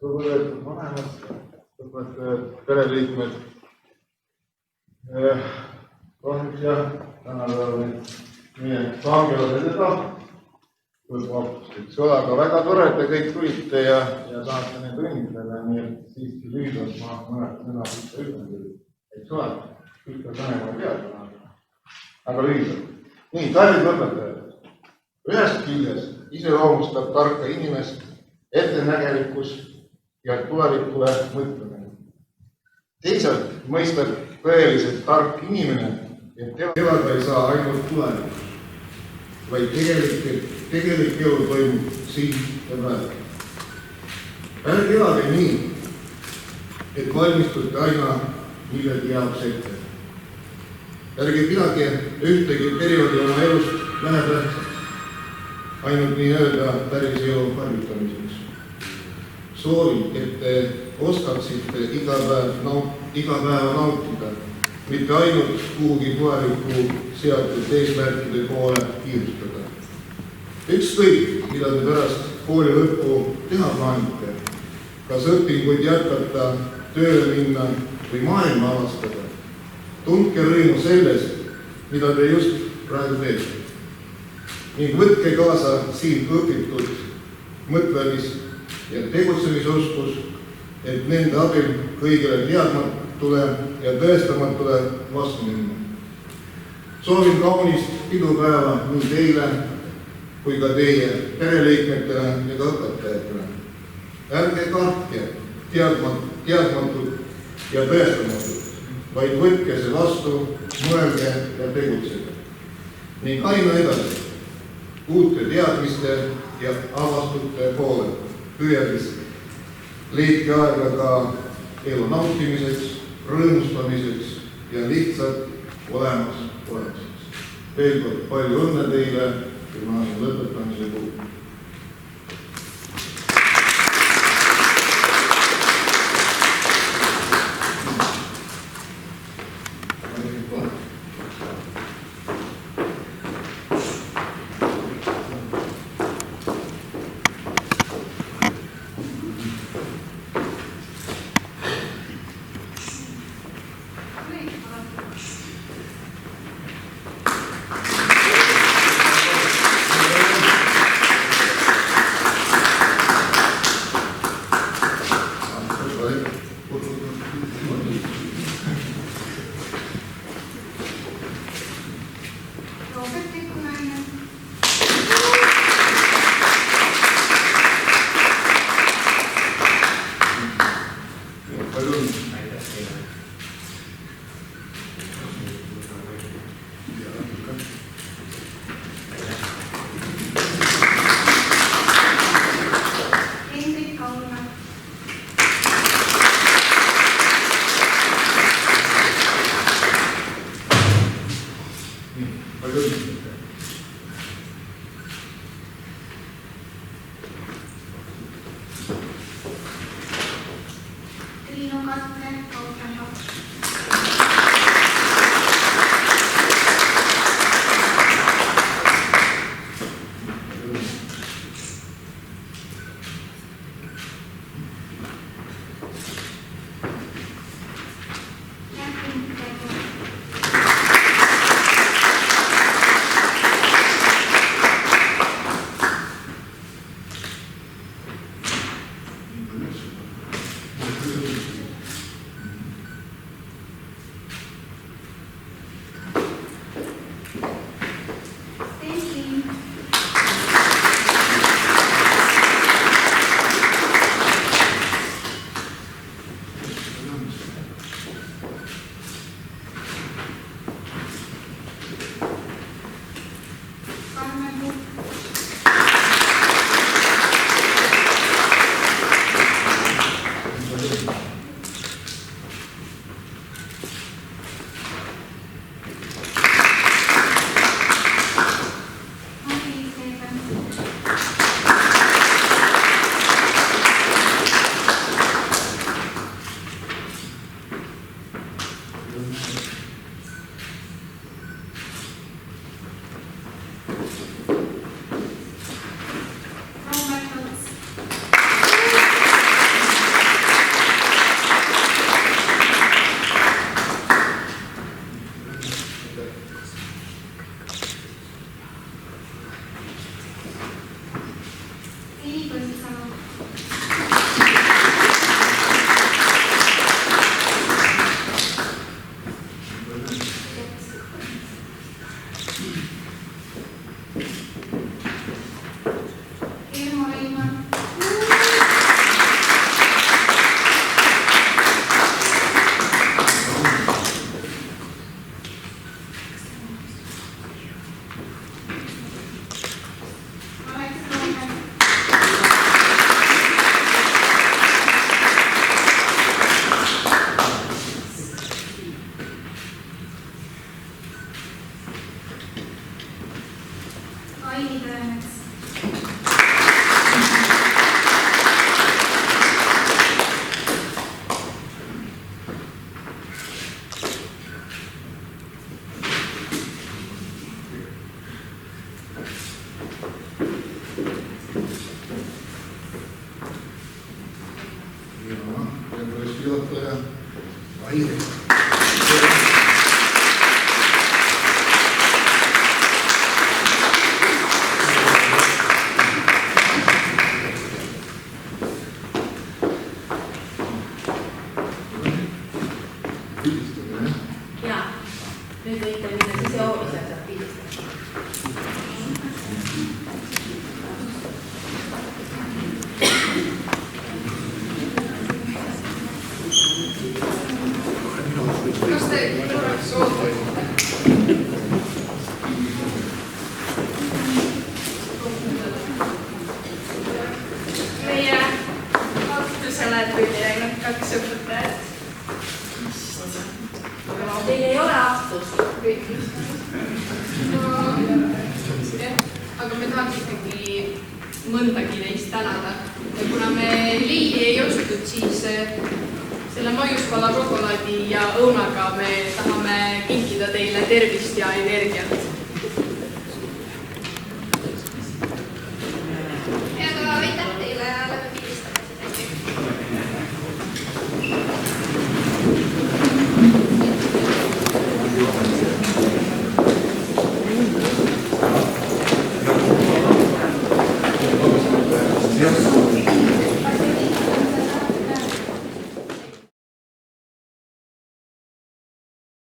Lugupeetud vanemad, lugupeetud pereliikmed. Kahjuks jah, tänapäeval meie kangelased ei taha. Aga väga tore, et te kõik tulite ja tahate neid õnnitleda, nii et siiski lühidalt ma mõned sõnad ütlen küll. Eks ole, kõik on Venemaa teada, aga lühidalt. Nii, kallid õpetajad. Ühest küljest iseloomustab tarka inimest ettenägelikkus ja tulevikule mõtlemine. Teisalt mõistab tõeliselt tark inimene, et elada ei saa ainult tulevikus, vaid tegelik elu toimub siin ja praegu. Ärge elage nii, et valmistute aina millegi jaoks ette. Ärge pidage ühtegi perioodi oma elust vähetähtsaks, ainult nii-öelda päris elu harjutamiseks. Soovin, et te oskaksite iga päeva nautida, mitte ainult kuhugi tulevikku seatud eesmärkide poole kiirustada. Ükskõik, mida te pärast kooli lõppu teha plaanite, kas õpinguid jätkata, tööle minna või maailma avastada. Tundke rõõmu sellest, mida te just praegu teete. Ning võtke kaasa siin õpitud mõtlemis- ja tegutsemisoskus, et nende abil kõigile teadmatule ja tõestamatule vastu minna. Soovin kaunist pidupäeva nii teile kui ka teie pereliikmetele ja ka õpetajatele. Ärge kartke teadmatut ja tõestamatut, vaid võtke see vastu, mõelge ja tegutsege. Ning aina edasi uute teadmiste ja avastute poole püüades leidke aega ka elu nautimiseks, rõõmustamiseks ja lihtsalt olemiseks. Veel kord palju õnne teile gümnaasiumi lõpetamise puhul. Ja, nüüd võite minna siis joomisel saab pildistada. Kas te korraks ootate? Meie vastutusele tuli ainult 2 õpetajat. Teil ei ole astust. Aga me tahaks ikkagi mõndagi neist tänada. Ja kuna me liili ei ostnud, siis selle maiuspala šokolaadi ja õunaga me tahame kinkida teile tervist ja energiat. Ja ka aitäh teile ja läbi pildistada. Yes.